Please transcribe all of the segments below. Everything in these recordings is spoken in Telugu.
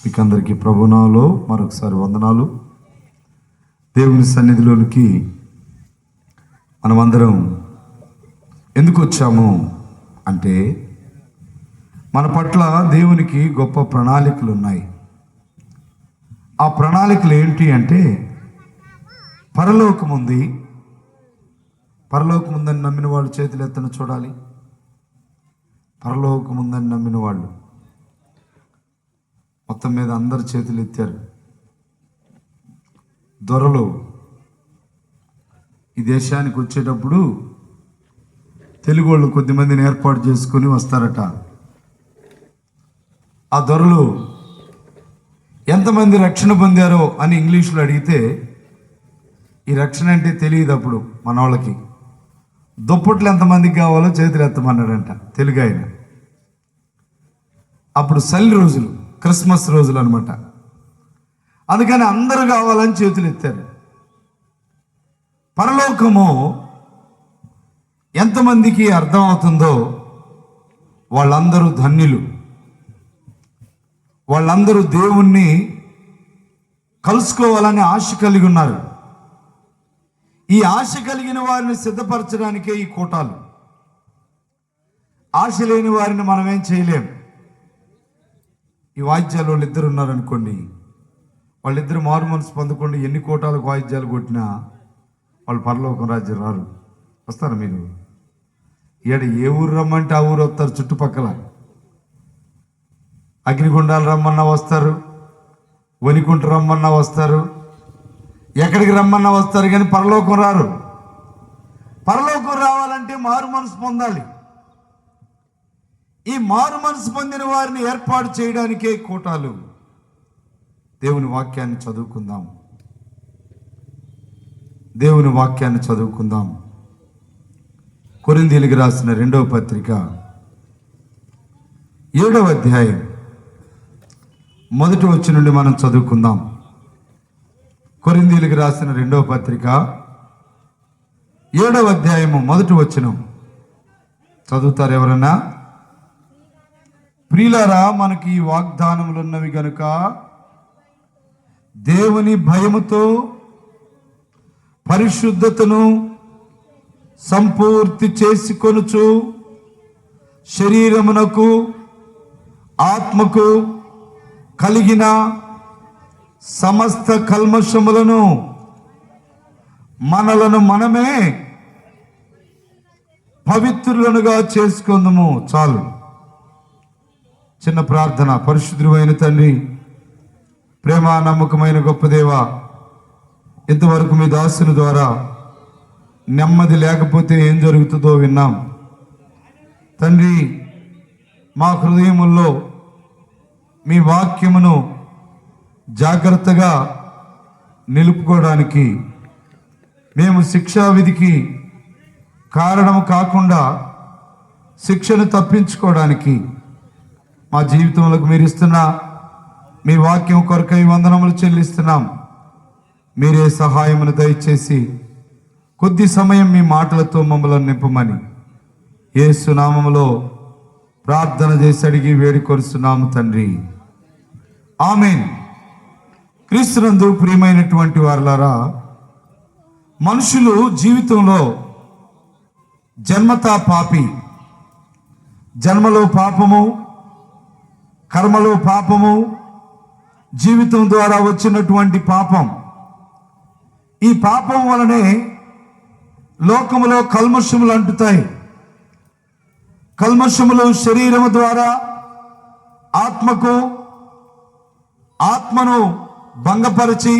మీకు అందరికీ ప్రభునామములో మరొకసారి వందనాలు. దేవుని సన్నిధిలోనికి మనమందరం ఎందుకు వచ్చాము అంటే, మన పట్ల దేవునికి గొప్ప ప్రణాళికలు ఉన్నాయి. ఆ ప్రణాళికలు ఏంటి అంటే, పరలోకముంది. పరలోకముందని నమ్మిన వాళ్ళు చేతులు ఎత్తన చూడాలి. పరలోకముందని నమ్మిన వాళ్ళు మొత్తం మీద అందరు చేతులు ఎత్తారు. దొరలు ఈ దేశానికి వచ్చేటప్పుడు తెలుగు వాళ్ళు కొద్దిమందిని ఏర్పాటు చేసుకొని వస్తారట. ఆ దొరలు ఎంతమంది రక్షణ పొందారో అని ఇంగ్లీష్లో అడిగితే, ఈ రక్షణ అంటే తెలియదు అప్పుడు మన వాళ్ళకి. దుప్పట్లు ఎంతమందికి కావాలో చేతులు ఎత్తమన్నాడంట తెలుగు ఆయన. అప్పుడు చలి రోజులు, క్రిస్మస్ రోజులు అనమాట. అందుకని అందరూ కావాలని చేతులు ఎత్తారు. పరలోకము ఎంతమందికి అర్థం అవుతుందో వాళ్ళందరూ ధన్యులు. వాళ్ళందరూ దేవుణ్ణి కలుసుకోవాలని ఆశ కలిగి ఉన్నారు. ఈ ఆశ కలిగిన వారిని సిద్ధపరచడానికే ఈ కూటాలు. ఆశ లేని వారిని మనం ఏం చేయలేం. ఈ వాయిద్యాలు వాళ్ళు ఇద్దరు ఉన్నారనుకోండి, వాళ్ళిద్దరు మారు మనసు పొందకుండా ఎన్ని కోటాలకు వాయిద్యాలు కొట్టినా వాళ్ళు పరలోకం రాజ్యం రారు. వస్తారా మీరు? ఏ ఊరు రమ్మంటే ఆ ఊరు వస్తారు. చుట్టుపక్కల అగ్నిగుండాలు రమ్మన్నా వస్తారు, వనికుంట రమ్మన్నా వస్తారు, ఎక్కడికి రమ్మన్నా వస్తారు, కానీ పరలోకం రారు. పరలోకం రావాలంటే మారు మనసు పొందాలి. ఈ మారు మనసు పొందిన వారిని ఏర్పాటు చేయడానికే కూటాలు. దేవుని వాక్యాన్ని చదువుకుందాం. దేవుని వాక్యాన్ని చదువుకుందాం. కొరింథీయులకు రాసిన 2వ పత్రిక 7వ అధ్యాయం 1వ వచనం నుండి మనం చదువుకుందాం. కొరింథీయులకు రాసిన 2వ పత్రిక 7వ అధ్యాయము 1వ వచనం చదువుతారు ఎవరన్నా? ప్రియులారా, మనకి ఈ వాగ్దానములు ఉన్నవి గనుక దేవుని భయముతో పరిశుద్ధతను సంపూర్తి చేసుకొనుచు శరీరమునకు ఆత్మకు కలిగిన సమస్త కల్మషములను మనలను మనమే పవిత్రులనుగా చేసుకుందాము. చాలు. చిన్న ప్రార్థన. పరిశుద్ధుడైన తండ్రి, ప్రేమ నమ్మకమైన గొప్ప దేవ, ఇంతవరకు మీ దాసుని ద్వారా నెమ్మది లేకపోతే ఏం జరుగుతుందో విన్నాం తండ్రి. మా హృదయముల్లో మీ వాక్యమును జాగ్రత్తగా నిలుపుకోవడానికి, మేము శిక్షావిధికి కారణం కాకుండా శిక్షను తప్పించుకోవడానికి మా జీవితంలోకి మీరు ఇస్తున్న మీ వాక్యం కొరకై వందనములు చెల్లిస్తున్నాం. మీరే సహాయమును దయచేసి కొద్ది సమయం మీ మాటలతో మమ్మల్ని నింపమని యేసు నామములో ప్రార్థన చేసి అడిగి వేడుకొరుస్తున్నాము తండ్రి. ఆమేన్. క్రీస్తునందు ప్రియమైనటువంటి వారలారా, మనుషులు జీవితంలో జన్మతా పాపి. జన్మలో పాపము, కర్మలో పాపము, జీవితం ద్వారా వచ్చినటువంటి పాపం. ఈ పాపం వలనే లోకములో కల్మషములు అంటుతాయి. కల్మషములు శరీరము ద్వారా ఆత్మను భంగపరిచి,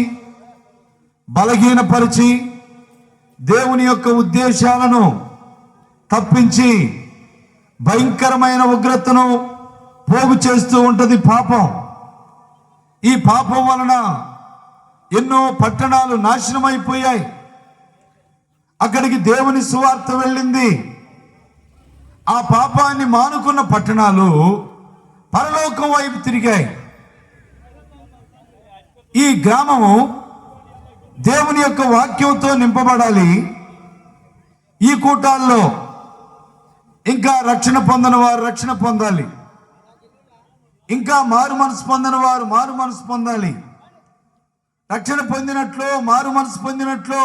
బలహీనపరిచి, దేవుని యొక్క ఉద్దేశాలను తప్పించి భయంకరమైన ఉగ్రతను పోగు చేస్తూ ఉంటుంది పాపం. ఈ పాపం వలన ఎన్నో పట్టణాలు నాశనమైపోయాయి. అక్కడికి దేవుని సువార్త వెళ్ళింది. ఆ పాపాన్ని మానుకున్న పట్టణాలు పరలోకం వైపు తిరిగాయి. ఈ గ్రామము దేవుని యొక్క వాక్యంతో నింపబడాలి. ఈ కూటాల్లో ఇంకా రక్షణ పొందని వారు రక్షణ పొందాలి. ఇంకా మారు మనసు పొందని వారు మారు మనసు పొందాలి. రక్షణ పొందినట్లు మారు మనసు పొందినట్లు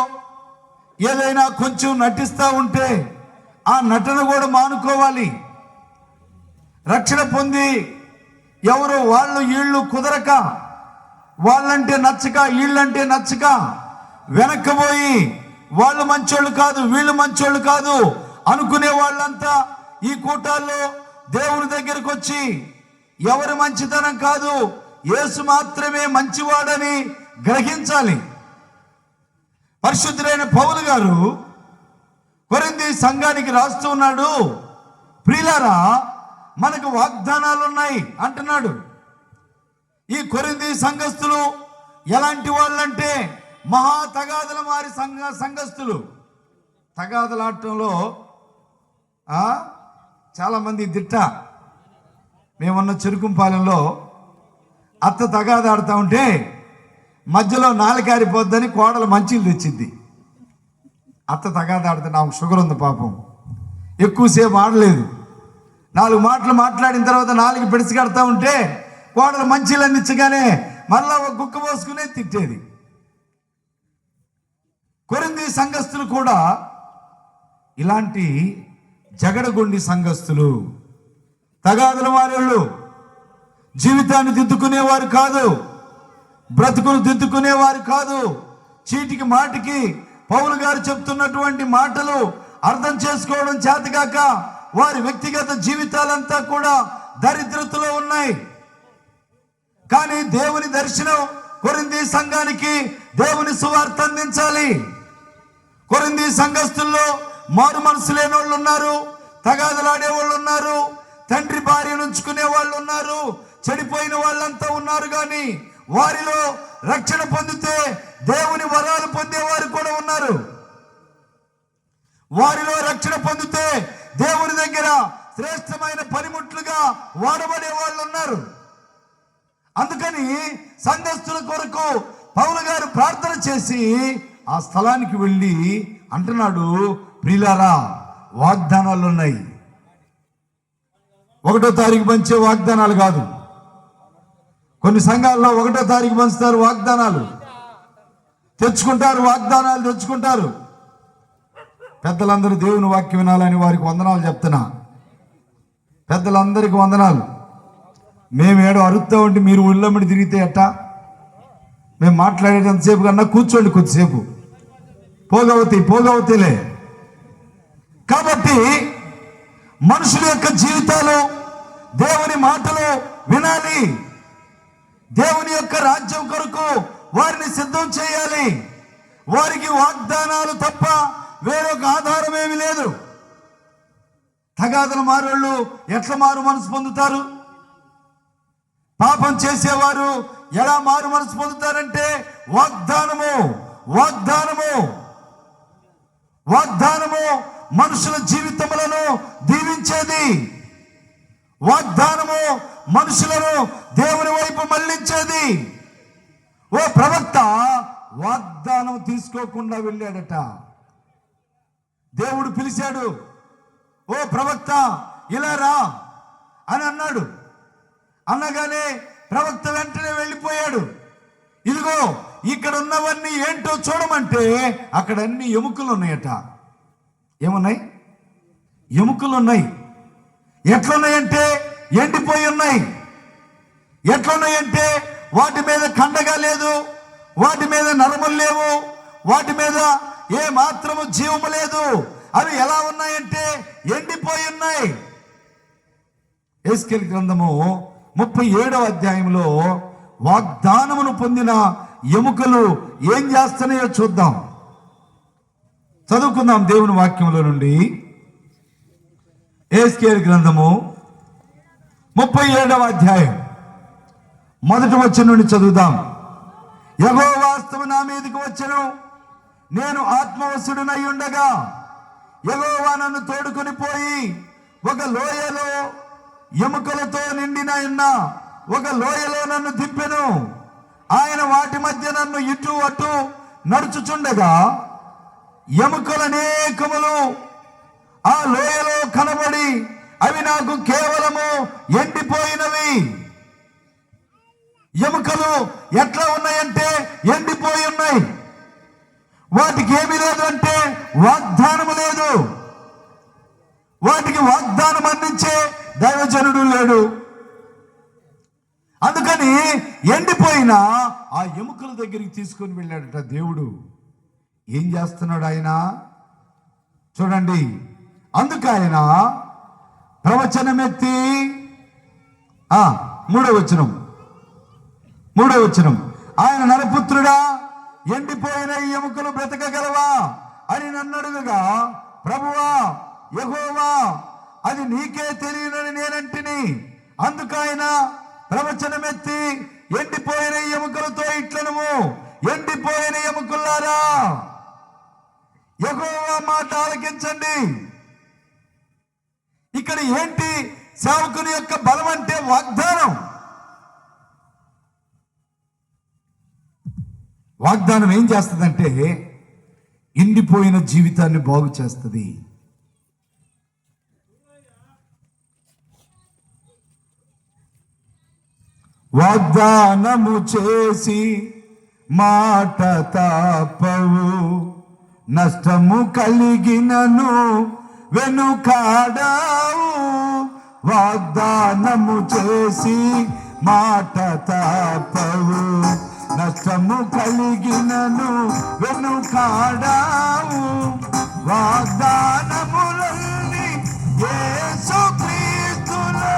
ఏదైనా కొంచెం నటిస్తూ ఉంటే ఆ నటన కూడా మానుకోవాలి. రక్షణ పొంది ఎవరు వాళ్ళు వీళ్ళు కుదరక, వాళ్ళంటే నచ్చక వీళ్ళంటే నచ్చక వెనక్కిపోయి వాళ్ళు మంచోళ్ళు కాదు వీళ్ళు మంచోళ్ళు కాదు అనుకునే వాళ్ళంతా ఈ కూటాల్లో దేవుని దగ్గరకు వచ్చి ఎవరి మంచితనం కాదు, యేసు మాత్రమే మంచివాడని గ్రహించాలి. పరిశుద్ధుడైన పౌలు గారు కొరింథీ సంఘానికి రాస్తూ ఉన్నాడు, ప్రియులారా మనకు వాగ్దానాలు ఉన్నాయి అంటున్నాడు. ఈ కొరింథీ సంఘస్థులు ఎలాంటి వాళ్ళంటే మహా తగాదల వారి సంఘస్థులు. తగాదలాటంలో చాలామంది దిట్ట. మేమున్న చెరుకుంపాలెంలో అత్త తగాద ఆడుతూ ఉంటే మధ్యలో నాలుకారిపోద్దని కోడలు మంచీలు తెచ్చింది. అత్త తగాద ఆడితే నాకు షుగర్ ఉంది పాపం, ఎక్కువసేపు ఆడలేదు. 4 మాటలు మాట్లాడిన తర్వాత 4 పిడిచి కడతా ఉంటే కోడలు మంచీలు అందించగానే మళ్ళా ఒక గుక్క పోసుకునే తిట్టేది. కొరింథీ సంఘస్థులు కూడా ఇలాంటి జగడగొండి సంఘస్థులు, తగాదుల వారు. జీవితాన్ని దిద్దుకునేవారు కాదు, బ్రతుకును దిద్దుకునేవారు కాదు. చీటికి మాటికి పౌలు గారు చెప్తున్నటువంటి మాటలు అర్థం చేసుకోవడం చేతగాక వారి వ్యక్తిగత జీవితాలంతా కూడా దరిద్రతలో ఉన్నాయి. కానీ దేవుని దర్శనం కొరింథీ సంఘానికి దేవుని సువార్త అందించాలి. కొరింథీ సంఘస్థుల్లో మారు మనసు లేని వాళ్ళు ఉన్నారు, తగాదలాడే వాళ్ళు ఉన్నారు, తండ్రి భార్యను ఉంచుకునే వాళ్ళు ఉన్నారు, చెడిపోయిన వాళ్ళంతా ఉన్నారు. కానీ వారిలో రక్షణ పొందితే దేవుని వరాలు పొందేవారు కూడా ఉన్నారు. వారిలో రక్షణ పొందితే దేవుని దగ్గర శ్రేష్టమైన పనిముట్లుగా వాడబడే వాళ్ళు ఉన్నారు. అందుకని సంఘస్థుల కొరకు పౌలు గారు ప్రార్థన చేసి ఆ స్థలానికి వెళ్ళి అంటున్నాడు, ప్రియులారా వాగ్దానాలు ఉన్నాయి. 1వ తారీఖు పంచే వాగ్దానాలు కాదు. కొన్ని సంఘాల్లో 1వ తారీఖు పంచుతారు, వాగ్దానాలు తెచ్చుకుంటారు, వాగ్దానాలు తెచ్చుకుంటారు. పెద్దలందరూ దేవుని వాక్యం వినాలని వారికి వందనాలు చెప్తున్నా. పెద్దలందరికీ వందనాలు. మేము ఏడో అరుస్తూ ఉంటే మీరు ఉళ్ళమ్మడి తిరిగితే ఎట్టా? మేము మాట్లాడేటంతసేపు కన్నా కూర్చోండి కొద్దిసేపు, పోగవుతాయిలే. కాబట్టి మనుషుల యొక్క జీవితాలు దేవుని మాటలు వినాలి. దేవుని యొక్క రాజ్యం కొరకు వారిని సిద్ధం చేయాలి. వారికి వాగ్దానాలు తప్ప వేరొక ఆధారం ఏమీ లేదు. తగాదల మారోళ్ళు ఎట్లా మారు మనసు పొందుతారు? పాపం చేసేవారు ఎలా మారు మనసు పొందుతారంటే వాగ్దానము మనుషుల జీవితములను దీవించేది. వాగ్దానము మనుషులను దేవుని వైపు మళ్లించేది. ఓ ప్రవక్త వాగ్దానం తీసుకోకుండా వెళ్ళాడట. దేవుడు పిలిచాడు, ఓ ప్రవక్త ఇలా రా అని అన్నాడు. అనగానే ప్రవక్త వెంటనే వెళ్ళిపోయాడు. ఇదిగో ఇక్కడ ఉన్నవన్నీ ఏంటో చూడమంటే అక్కడ అన్ని ఎముకలు ఉన్నాయట. ఏమున్నాయి? ఎముకలు ఉన్నాయి. ఎట్లున్నాయంటే ఎండిపోయి ఉన్నాయి. ఎట్లున్నాయంటే వాటి మీద కండగా లేదు, వాటి మీద నరములు లేవు, వాటి మీద ఏ మాత్రము జీవము లేదు. అవి ఎలా ఉన్నాయంటే ఎండిపోయి ఉన్నాయి. యెహెజ్కేలు గ్రంథము 37వ అధ్యాయంలో వాగ్దానమును పొందిన ఎముకలు ఏం చేస్తున్నాయో చూద్దాం. చదువుకుందాం దేవుని వాక్యంలో నుండి. యెహెజ్కేలు గ్రంథము 37వ అధ్యాయం 1వ వచనం నుండి చదువుదాం. యెహోవా వాస్తవం నా మీదకి వచ్చెను, నేను ఆత్మవశుడనై ఉండగా యెహోవా నన్ను తోడుకొని పోయి ఒక లోయలో ఎముకలతో నిండిన ఒక లోయలో నన్ను దింపెను. ఆయన వాటి మధ్య నన్ను ఇటు అటు నడుచుచుండగా ఎముకలనేకములు ఆ లోయలో కనబడి అవి నాకు కేవలము ఎండిపోయినవి. ఎముకలు ఎట్లా ఉన్నాయంటే ఎండిపోయి ఉన్నాయి. వాటికి ఏమీ లేదు అంటే వాగ్దానము లేదు. వాటికి వాగ్దానం అందించే దైవజనుడు లేడు. అందుకని ఎండిపోయిన ఆ ఎముకల దగ్గరికి తీసుకొని వెళ్ళాడట దేవుడు. ఏం చేస్తున్నాడు ఆయన చూడండి. అందుకు ఆయన ప్రవచనమెత్తి మూడో వచనం ఆయన నరపుత్రుడా, ఎండిపోయిన ఈ ఎముకలు బ్రతకగలవా అని నన్ను అడుగగా, ప్రభువా యెహోవా అది నీకే తెలియనని నేనంటిని. అందుకు ఆయన ప్రవచనమెత్తి, ఎండిపోయిన ఎముకలతో ఇట్లనము, ఎండిపోయిన ఎముకలారా యెహోవా మాట ఆలకించండి. ఇక్కడ ఏంటి? సేవకుని యొక్క బలం అంటే వాగ్దానం. వాగ్దానం ఏం చేస్తుందంటే ఎండిపోయిన జీవితాన్ని బాగు చేస్తుంది. వాగ్దానము చేసి మాట తప్పవు, నష్టము కలిగినను వెనుకాడావు. వాగ్దానము చేసి మాట తప్పవు, నష్టము కలిగినను వెనుకాడావు. వాగ్దానములన్నీ యేసు క్రీస్తులో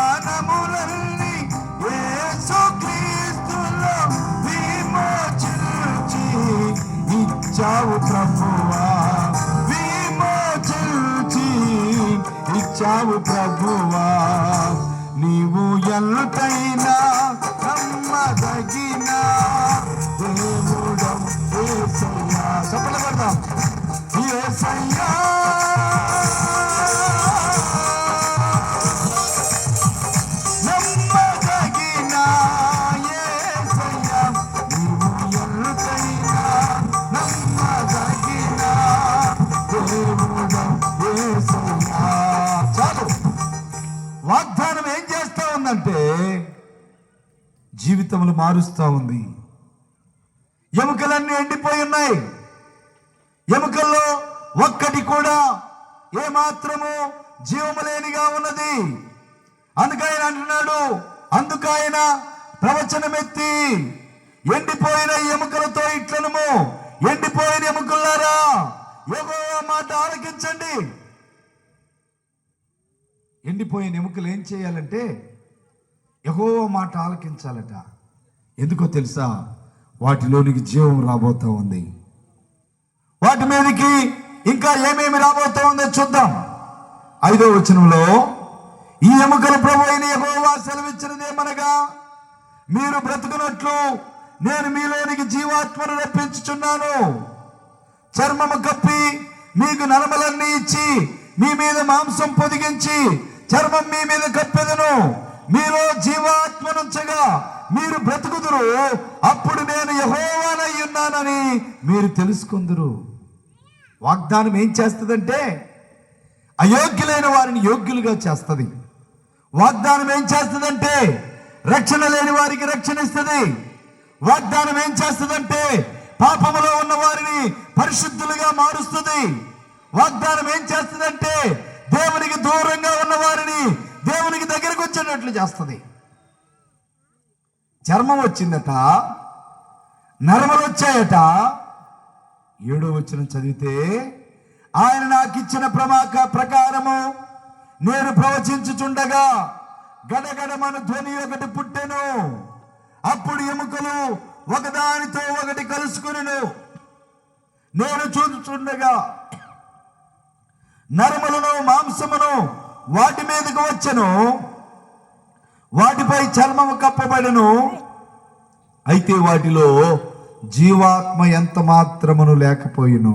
వాగ్దానములన్నీ యేసు క్రీస్తులో విమోచించి ఇచ్చావు ప్రభువా, విమోచించి ఇచ్చావు ప్రభువా. నీవు ఎంతైనా నమ్మదగిన దేవుడవు యేసయ్యా. చప్పట్లు కొడదాం. యేసయ్యా నమ్మదగిన యేసయ్యా, నీవు ఎంతైనా నమ్మదగిన దేవుడవు యేసయ్యా. చాలు. వాగ్దానం ఏం చేస్తా ఉందంటే జీవితములు మారుస్తా ఉంది. ఎముకలన్నీ ఎండిపోయి ఉన్నాయి. ఎముకల్లో ఒక్కటి కూడా ఏమాత్రము జీవము లేనిగా ఉన్నది. అందుకైన అంటున్నాడు, అందుకైన ప్రవచనమెత్తి, ఎండిపోయిన ఎముకలతో ఇట్లనము, ఎండిపోయిన ఎముకలారా యెహోవా మాట ఆలకించండి. ఎండిపోయిన ఎముకలు ఏం చేయాలంటే యెహోవా మాట ఆలకించాలట. ఎందుకో తెలుసా? వాటిలోనికి జీవం రాబోతా ఉంది. వాటి మీదకి ఇంకా ఏమేమి రాబోతా ఉందో చూద్దాం. 5వ వచనంలో, ఈ ఎముకల ప్రభు అయిన యెహోవా సెలవిచ్చినదేమనగా, మీరు బ్రతుకున్నట్లు నేను మీలోనికి జీవాత్మను రప్పించుచున్నాను. చర్మము కప్పి మీకు నరములన్నీ ఇచ్చి మీ మీద మాంసం పొదిగించి చర్మం మీ మీద కప్పెదను. మీలో జీవాత్మనుంచగా మీరు బ్రతుకుదురు. అప్పుడు నేను యెహోవానై ఉన్నానని మీరు తెలుసుకుందురు. వాగ్దానం ఏం చేస్తుందంటే అయోగ్యులైన వారిని యోగ్యులుగా చేస్తుంది. వాగ్దానం ఏం చేస్తుందంటే రక్షణ లేని వారికి రక్షణ ఇస్తుంది. వాగ్దానం ఏం చేస్తుందంటే పాపములో ఉన్న వారిని పరిశుద్ధులుగా మారుస్తుంది. వాగ్దానం ఏం చేస్తుందంటే దేవునికి దూరంగా ఉన్న వారిని దేవునికి దగ్గరకు వచ్చేటట్లు చేస్తుంది. చర్మం వచ్చిందట, నరములు వచ్చాయట. 7వ వచనం చదివితే, ఆయన నాకు ఇచ్చిన ప్రకారము నేను ప్రవచించుచుండగా గడగడమను ధ్వని ఒకటి పుట్టెను. అప్పుడు ఎముకలు ఒకదానితో ఒకటి కలుసుకును. నేను చూచుచుండగా నరములను మాంసమును వాటి మీదకు వచ్చెను. వాటిపై చర్మము కప్పబడెను. అయితే వాటిలో జీవాత్మ ఎంత మాత్రమును లేకపోయిను.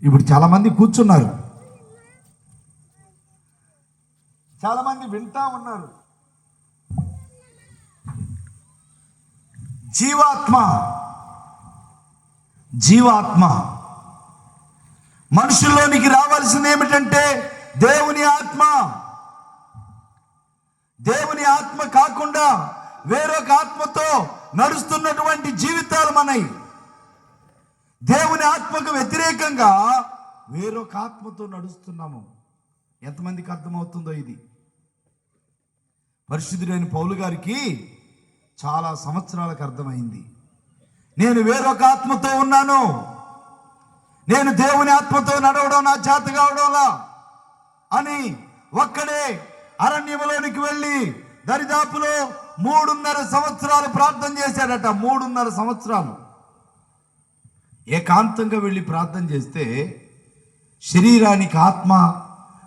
ఇప్పుడు చాలా మంది కూర్చున్నారు, చాలా మంది వింటా ఉన్నారు. జీవాత్మ జీవాత్మ. మనుషుల్లోనికి రావాల్సింది ఏమిటంటే దేవుని ఆత్మ. దేవుని ఆత్మ కాకుండా వేరొక ఆత్మతో నడుస్తున్నటువంటి జీవితాలు మనవి. దేవుని ఆత్మకు వ్యతిరేకంగా వేరొక ఆత్మతో నడుస్తున్నాము. ఎంతమందికి అర్థమవుతుందో ఇది? పరిశుద్ధుడైన పౌలు గారికి చాలా సంవత్సరాలకు అర్థమైంది. నేను వేరొక ఆత్మతో ఉన్నాను, నేను దేవుని ఆత్మతో నడవడం నా చేత కావడంలా అని ఒక్కడే అరణ్యములోనికి వెళ్ళి దరిదాపులో 3.5 సంవత్సరాలు ప్రార్థన చేశాడట. 3.5 సంవత్సరాలు ఏకాంతంగా వెళ్ళి ప్రార్థన చేస్తే శరీరానికి ఆత్మ,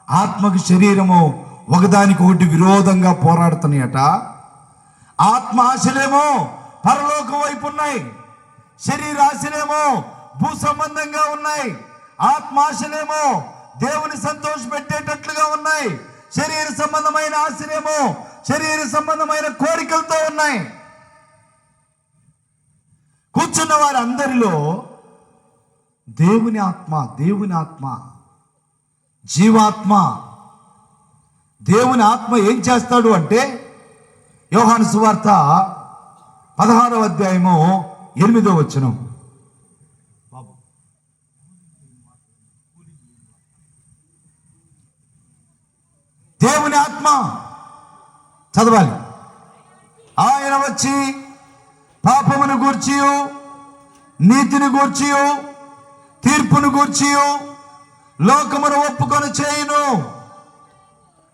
ఆత్మకు శరీరము ఒకదానికొకటి విరోధంగా పోరాడుతున్నాయట. ఆత్మ ఆశలేమో పరలోకం వైపు ఉన్నాయి, శరీర ఆశలేమో భూ సంబంధంగా ఉన్నాయి. ఆత్మ ఆశలేమో దేవుని సంతోషపెట్టేటట్లుగా ఉన్నాయి, శరీర సంబంధమైన ఆశలేమో శరీర సంబంధమైన కోరికలతో ఉన్నాయి. కూర్చున్న వారందరిలో దేవుని ఆత్మ, దేవుని ఆత్మ, జీవాత్మ. దేవుని ఆత్మ ఏం చేస్తాడు అంటే యోహాను సువార్త 16వ అధ్యాయము 8వ వచనం. దేవుని ఆత్మ చదవాలి. ఆయన వచ్చి పాపమును గూర్చియు నీతిని గూర్చియు తీర్పును గూర్చియు లోకమును ఒప్పుకొని చేయును.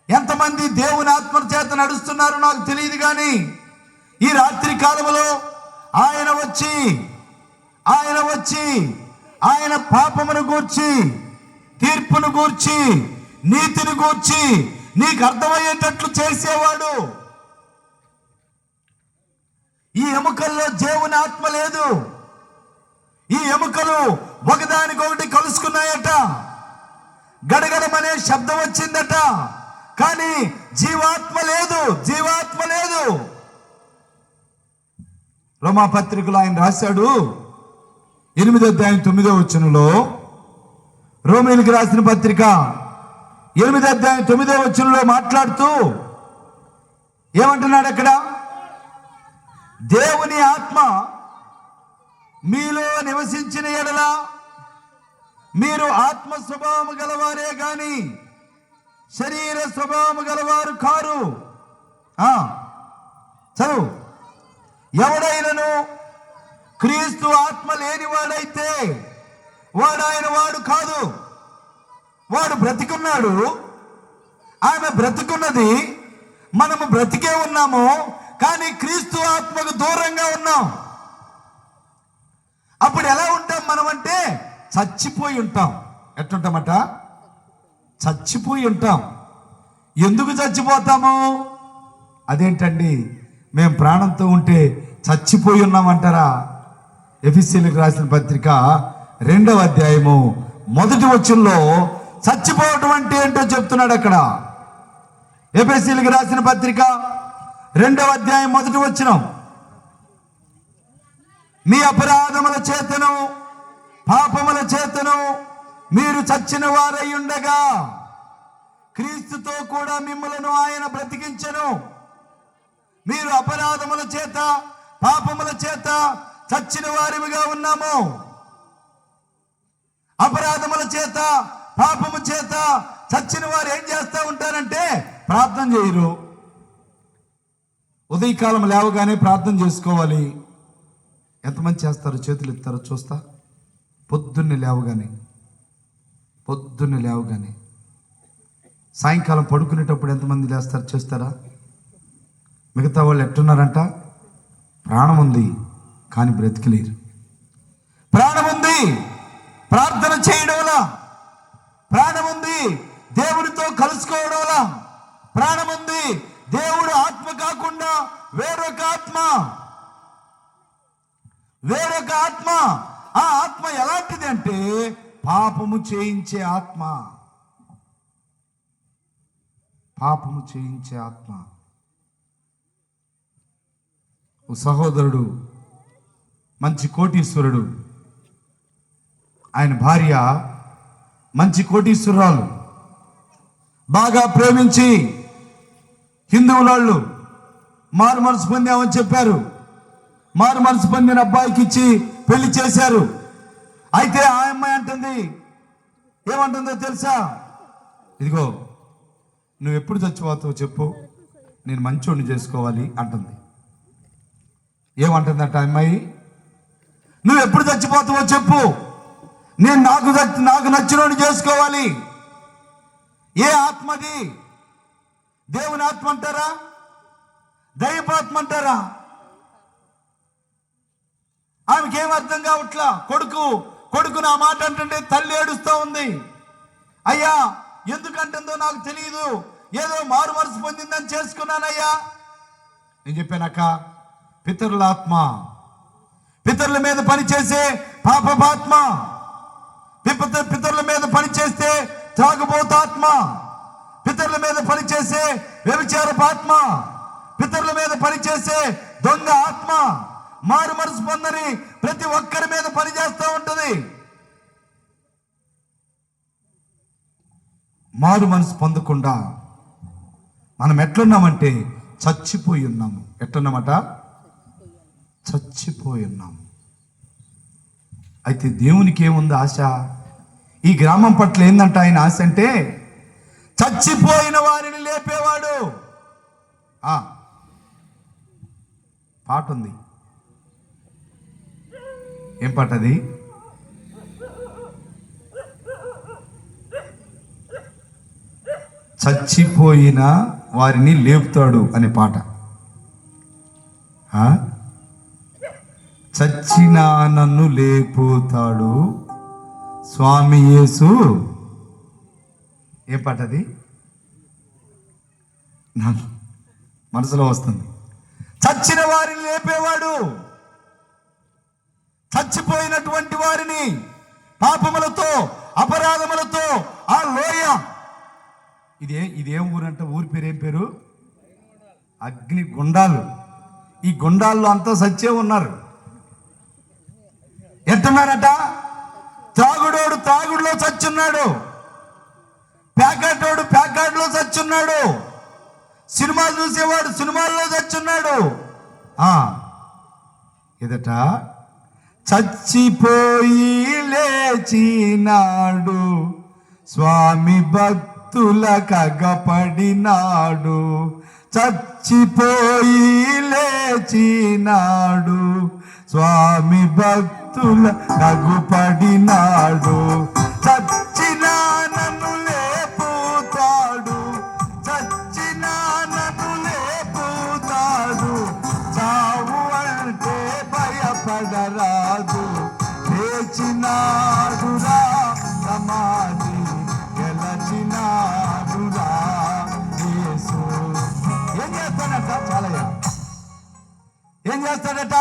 ఎంతమంది దేవుని ఆత్మ చేత నడుస్తున్నారు నాకు తెలియదు, కానీ ఈ రాత్రి కాలములో ఆయన వచ్చి ఆయన పాపమును గూర్చి తీర్పును గూర్చి నీతిని గూర్చి నీకు అర్థమయ్యేటట్లు చేసేవాడు. ఈ ఎముకల్లో దేవుని ఆత్మ లేదు. ఈ ఎముకలు ఒకదానికొకటి కలుసుకున్నాయట, గడగడమనే శబ్దం వచ్చిందట, కానీ జీవాత్మ లేదు, జీవాత్మ లేదు. రోమాపత్రికలో ఆయన రాశాడు 8వ అధ్యాయం 9వ వచనంలో, రోమీయులకు రాసిన పత్రిక 8వ అధ్యాయం 9వ వచనంలో మాట్లాడుతూ ఏమంటున్నాడు అక్కడ? దేవుని ఆత్మ మీలో నివసించిన ఎడల మీరు ఆత్మ స్వభావము గలవారే గాని శరీర స్వభావము గలవారు కారు. చదువు. ఎవడైనను క్రీస్తు ఆత్మ లేనివాడైతే వాడు ఆయన వాడు కాదు. వాడు బ్రతికున్నాడు, ఆమె బ్రతికున్నది, మనము బ్రతికే ఉన్నాము, కానీ క్రీస్తు ఆత్మకు దూరంగా ఉన్నాం. అప్పుడు ఎలా ఉంటాం మనం అంటే చచ్చిపోయి ఉంటాం. ఎట్లుంటామట? చచ్చిపోయి ఉంటాం. ఎందుకు చచ్చిపోతాము? అదేంటండి మేము ప్రాణంతో ఉంటే చచ్చిపోయి ఉన్నామంటారా? ఎఫెసీయులకు రాసిన పత్రిక 2వ అధ్యాయము 1వ వచనంలో చచ్చిపోవటం అంటే ఏంటో చెప్తున్నాడు అక్కడ. ఎఫెసీయులకు రాసిన పత్రిక 2వ అధ్యాయం 1వ వచనం, మీ అపరాధముల చేతను పాపముల చేతను మీరు చచ్చిన వారై ఉండగా క్రీస్తుతో కూడా మిమ్మలను ఆయన బ్రతికించెను. మీరు అపరాధముల చేత పాపముల చేత చచ్చిన వారిగా ఉన్నాము. అపరాధముల చేత పాపము చేత చచ్చిన వారు ఏం చేస్తూ ఉంటారంటే ప్రార్థన చేయరు. ఉదయకాలం లేవగానే ప్రార్థన చేసుకోవాలి. ఎంతమంది చేస్తారు? చేతులు ఎత్తారో చూస్తా. పొద్దున్నే లేవగానే సాయంకాలం పడుకునేటప్పుడు ఎంతమంది లేస్తారు? చేస్తారా? మిగతా వాళ్ళు ఎట్టున్నారంట? ప్రాణం ఉంది కానీ బ్రతికలేరు. ప్రాణం ఉంది ప్రార్థన చేయడంలా, ప్రాణం ఉంది దేవుడితో కలుసుకోవడంలా, ప్రాణం ఉంది దేవుడు ఆత్మ కాకుండా వేరొక ఆత్మ. ఆ ఆత్మ ఎలాంటిది అంటే పాపము చేయించే ఆత్మ. ఓ సహోదరుడు, మంచి కోటీశ్వరుడు, ఆయన భార్య మంచి కోటీశ్వరాలు, బాగా ప్రేమించి హిందువులాళ్ళు మారు మనసు పొందామని చెప్పారు. మారు మనసు పొందిన అబ్బాయికి ఇచ్చి పెళ్లి చేశారు. అయితే ఆ అమ్మాయి అంటుంది, ఏమంటుందో తెలుసా? ఇదిగో నువ్వు ఎప్పుడు చచ్చిపోతావో చెప్పు, నేను మంచోడిని చేసుకోవాలి అంటుంది. ఏమంటుందట అమ్మాయి? నువ్వు ఎప్పుడు చచ్చిపోతావో చెప్పు, నేను నాకు నచ్చినోడిని చేసుకోవాలి. ఏ ఆత్మది? దేవుని ఆత్మ అంటారా, దైవాత్మ అంటారా? ఆమెకేం అర్థం కావట్లా. కొడుకు నా మాట అంటుంటే తల్లి ఏడుస్తూ ఉంది. అయ్యా ఎందుకంటుందో నాకు తెలియదు, ఏదో మారు మనసు పొందిందని చేసుకున్నానయ్యా. నేను చెప్పానక్క, పితరుల ఆత్మ, పితరుల మీద పనిచేసే పాపపాత్మ, పితరుల మీద పనిచేస్తే త్రాగుబోతాత్మ, పితరుల మీద పనిచేసే వ్యభిచారపాత్మ, పితరుల మీద పనిచేసే దొంగ ఆత్మ మారు మనసు పొందని ప్రతి ఒక్కరి మీద పనిచేస్తూ ఉంటుంది. మారు మనసు పొందకుండా మనం ఎట్లున్నామంటే చచ్చిపోయి ఉన్నాము. ఎట్లున్నామట? చచ్చిపోయి ఉన్నాము. అయితే దేవునికి ఏముంది ఆశ? ఈ గ్రామం పట్ల ఏందంట ఆయన ఆశ అంటే చచ్చిపోయిన వారిని లేపేవాడు. పాట ఉంది. ఏం పాట అది? చచ్చిపోయిన వారిని లేపుతాడు అనే పాట. చచ్చిన నన్ను లేపుతాడు స్వామి యేసు. ఏ పాట అది? నాకు మనసులో వస్తుంది. చచ్చిన వారిని లేపేవాడు, చచ్చిపోయినటువంటి వారిని పాపములతో అపరాధములతో ఆ లోయ, ఇదేం ఊరంట? ఊరి పేరు ఏం పేరు? అగ్ని గుండాలు. ఈ గుండాల్లో అంతా సచ్చే ఉన్నారు. ఎట్టున్నారట? తాగుడోడు తాగుడులో చచ్చున్నాడు, ప్యాకెటోడు ప్యాకెట్లో చచ్చున్నాడు, సినిమాలు చూసేవాడు సినిమాల్లో చచ్చున్నాడు. ఎదట చచ్చిపోయి లేచినాడు స్వామి, భక్తుల కగపడినాడు. చచ్చిపోయి లేచినాడు స్వామి, భక్తుల కగుపడినాడు. చచ్చిన నన్ను లేపుతాడు, చచ్చిన నన్ను లేపుతాడు. చావు అంటే భయపడరాదు, లేచినాడురా సమాధి గెలచినాడురా యేసు. ఏం చేస్తాడట? చాలయ్య. ఏం చేస్తాడట?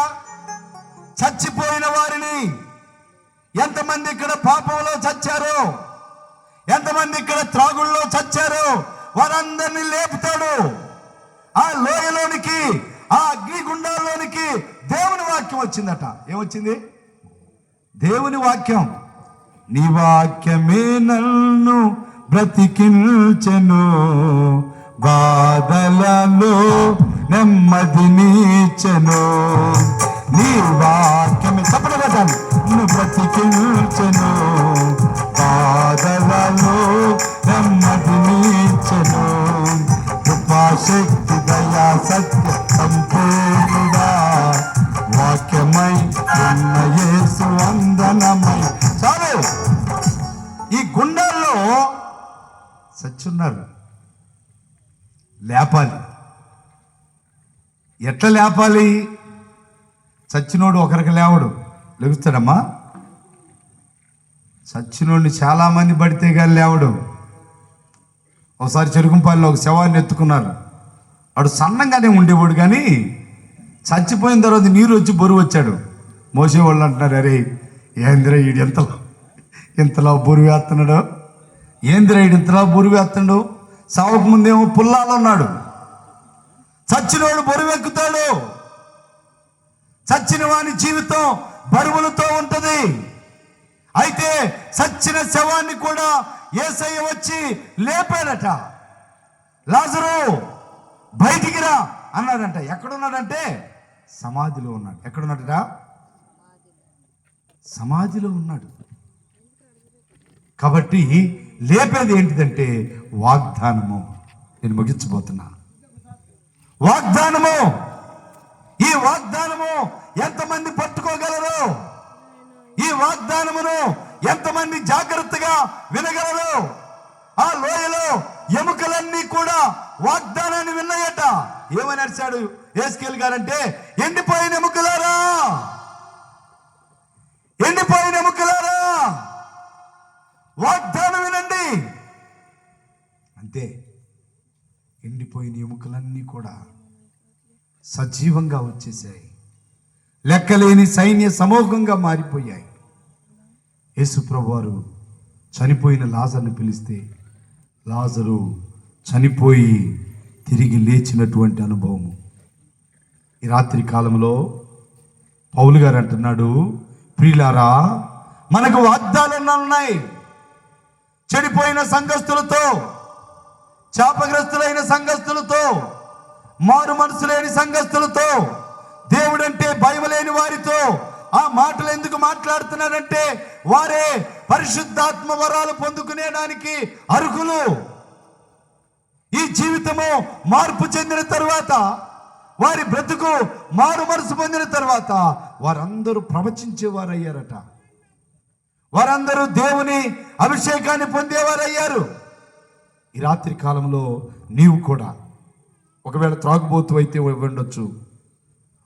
చచ్చిపోయిన వారిని, ఎంతమంది ఇక్కడ పాపంలో చచ్చారో, ఎంతమంది ఇక్కడ త్రాగుల్లో చచ్చారో వారందరినీ లేపుతాడు. ఆ లోయలోనికి, ఆ అగ్నిగుండాల్లోనికి దేవుని వాక్యం వచ్చిందట. ఏమొచ్చింది? దేవుని వాక్యం. నీ వాక్యమే నన్ను బ్రతికించెను, బాధలలో నెమ్మదినిచ్చెను. నీ వాక్యమే తప్పడగటాను నిన్ను బ్రతికించెను, బాధలలో నెమ్మదినిచ్చెను. కృపాశక్తి దయా సత్య సంపూర్ణుడా, వాక్యమై ఉన్న యేసు వందనమై. చాలు. ఈ గుండాల్లో సచ్చున్నారు, లేపాలి. ఎట్లా లేపాలి? చచ్చినోడు ఒకరికి లేవడు, లెగుస్తాడమ్మా. చచ్చినోడిని చాలామంది పడితే కానీ లేవడు. ఒకసారి చెరుకుంపల్లిలో ఒక శవాన్ని ఎత్తుకున్నారు. వాడు సన్నంగానే ఉండేవాడు, కానీ చచ్చిపోయిన తర్వాత నీరు వచ్చి బరువు వచ్చాడు. మోసేవాళ్ళు అంటున్నారు, అరే ఏందిరా ఈడు ఇంతలా బరువు వేస్తున్నాడు, ఏందిరా ఈడు ఇంతలా బరువు వేస్తున్నాడు. సావుకు ముందేమో పుల్లాలో ఉన్నాడు. చచ్చినోడు బరువు ఎక్కుతాడు. చచ్చిన వాని జీవితం బరువులతో ఉంటుంది. అయితే చచ్చిన శవాన్ని కూడా యేసయ్య వచ్చి లేపాడట. లాజరు బయటికి రా అన్నాడంట. ఎక్కడున్నాడంటే సమాధిలో ఉన్నాడు. ఎక్కడున్నాడట? సమాధిలో ఉన్నాడు. కాబట్టి లేపేది ఏంటిదంటే వాగ్దానము. నేను ముగించబోతున్నా. వాగ్దానము. ఈ వాగ్దానము ఎంతమంది పట్టుకోగలరు? ఈ వాగ్దానమును ఎంతమంది జాగ్రత్తగా వినగలరు? ఆ లోయలో ఎముకలన్నీ కూడా వాగ్దానాన్ని విన్నాయట. ఏమని అరిచాడు యేస్కేలు గారంటే, ఎండిపోయిన ఎముకలారా, ఎండిపోయిన ఎముకలారా, వాగ్దానం వినండి. అంతే. ఎండిపోయిన ఎముకలన్నీ కూడా సజీవంగా వచ్చేసాయి. లెక్కలేని సైన్య సమూహంగా మారిపోయాయి. యేసు ప్రభువారు చనిపోయిన లాజరుని పిలిస్తే లాజరు చనిపోయి తిరిగి లేచినటువంటి అనుభవము. ఈ రాత్రి కాలంలో పౌలు గారు అంటున్నాడు, ప్రియులారా, మనకు వాగ్దానాలు ఉన్నాయి. చెడిపోయిన సంఘస్థులతో, శాపగ్రస్తులైన సంఘస్థులతో, మారు మనసు లేని సంఘస్థులతో, దేవుడంటే భయం లేని వారితో ఆ మాటలు ఎందుకు మాట్లాడుతున్నారంటే వారే పరిశుద్ధాత్మ వరాలు పొందుకునేడానికి అర్హులు. ఈ జీవితము మార్పు చెందిన తర్వాత, వారి బ్రతుకు మారు మనసు పొందిన తర్వాత వారందరూ ప్రవచించేవారయ్యారట. వారందరూ దేవుని అభిషేకాన్ని పొందేవారయ్యారు. ఈ రాత్రి కాలంలో నీవు కూడా ఒకవేళ త్రాగుబోతు అయితే ఉండొచ్చు.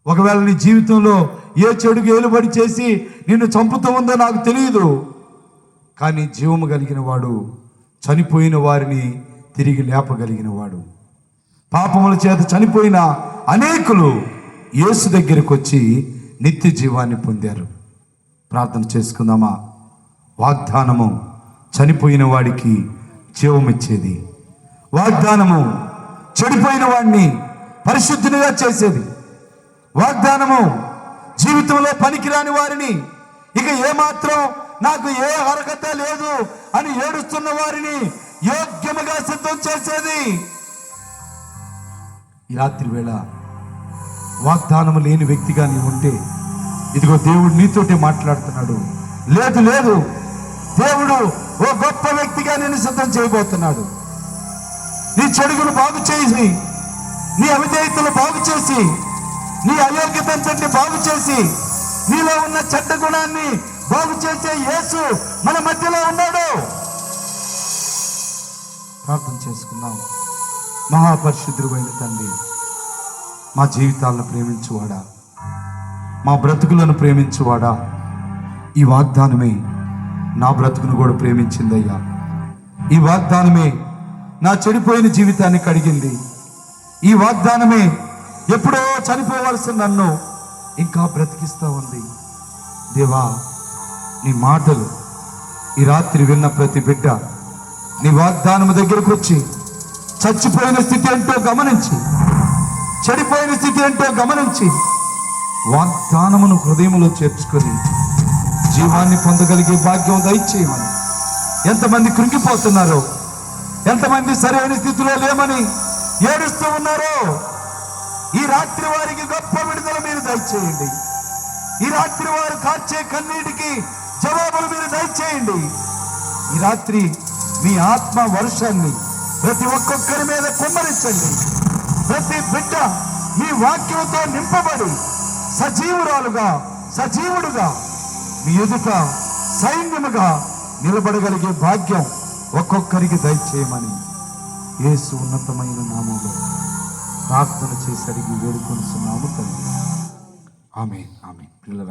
ఒకవేళ నీ జీవితంలో ఏ చెడుకు ఏలుబడి చేసి నిన్ను చంపుతూ ఉందో నాకు తెలియదు. కానీ జీవము కలిగిన వాడు, చనిపోయిన వారిని తిరిగి లేపగలిగిన వాడు. పాపముల చేత చనిపోయిన అనేకులు యేసు దగ్గరికి వచ్చి నిత్య జీవాన్ని పొందారు. ప్రార్థన చేసుకుందామా? వాగ్దానము చనిపోయిన వాడికి జీవమిచ్చేది. వాగ్దానము చెడిపోయిన వాడిని పరిశుద్ధునిగా చేసేది. వాగ్దానము జీవితంలో పనికిరాని వారిని, ఇక ఏమాత్రం నాకు ఏ అర్హత లేదు అని ఏడుస్తున్న వారిని యోగ్యముగా సిద్ధం చేసేది. ఈ రాత్రి వేళ వాగ్దానము లేని వ్యక్తిగా నీవు ఉంటే, ఇదిగో దేవుడు నీతోటే మాట్లాడుతున్నాడు. లేదు లేదు, దేవుడు ఓ గొప్ప వ్యక్తిగా నేను సిద్ధం చేయబోతున్నాడు. నీ చెడుగును బాగు చేసి, నీ అవిధేయతలు బాగు చేసి, నీ అయోగ్యతని బాగు చేసి, నీలో ఉన్న చెడ్డ గుణాన్ని బాగు చేసే యేసు మన మధ్యలో ఉన్నాడు. ప్రార్థన చేసుకున్నాం. మహాపరిశుద్ధుడైన తండ్రి, మా జీవితాలను ప్రేమించువాడా, మా బ్రతుకులను ప్రేమించువాడా, ఈ వాగ్దానమే నా బ్రతుకును కూడా ప్రేమించిందయ్యా. ఈ వాగ్దానమే నా చెడిపోయిన జీవితాన్ని కడిగింది. ఈ వాగ్దానమే ఎప్పుడో చనిపోవలసిన నన్ను ఇంకా బ్రతికిస్తా ఉంది. దేవా, నీ మాటలు ఈ రాత్రి విన్న ప్రతి బిడ్డ నీ వాగ్దానము దగ్గరకు వచ్చి చచ్చిపోయిన స్థితి ఏంటో గమనించి, చెడిపోయిన స్థితి ఏంటో గమనించి, వాగ్దానమును హృదయంలో చేర్చుకొని జీవాన్ని పొందగలిగే భాగ్యం దయచేయమని. ఎంతమంది కృంగిపోతున్నారో, ఎంతమంది సరైన స్థితిలో లేమని ఏడుస్తూ ఉన్నారో, ఈ రాత్రి వారికి గొప్ప విడుదల మీరు దయచేయండి. ఈ రాత్రి వారు కార్చే కన్నీటికి జవాబులు మీరు దయచేయండి. ఈ రాత్రి మీ ఆత్మ వర్షాన్ని ప్రతి ఒక్కొక్కరి మీద కుమ్మరించండి. ప్రతి బిడ్డ మీ వాక్యంతో నింపబడి సజీవురాలుగా, సజీవుడుగా మీ ఎదుట సైన్యముగా నిలబడగలిగే భాగ్యం ఒక్కొక్కరికి దయచేయమని యేసు ఉన్నతమైన నామములో ప్రార్థన చేసి అడిగి వేడుకొనుచున్నాము తండ్రి. ఆమేన్, ఆమేన్.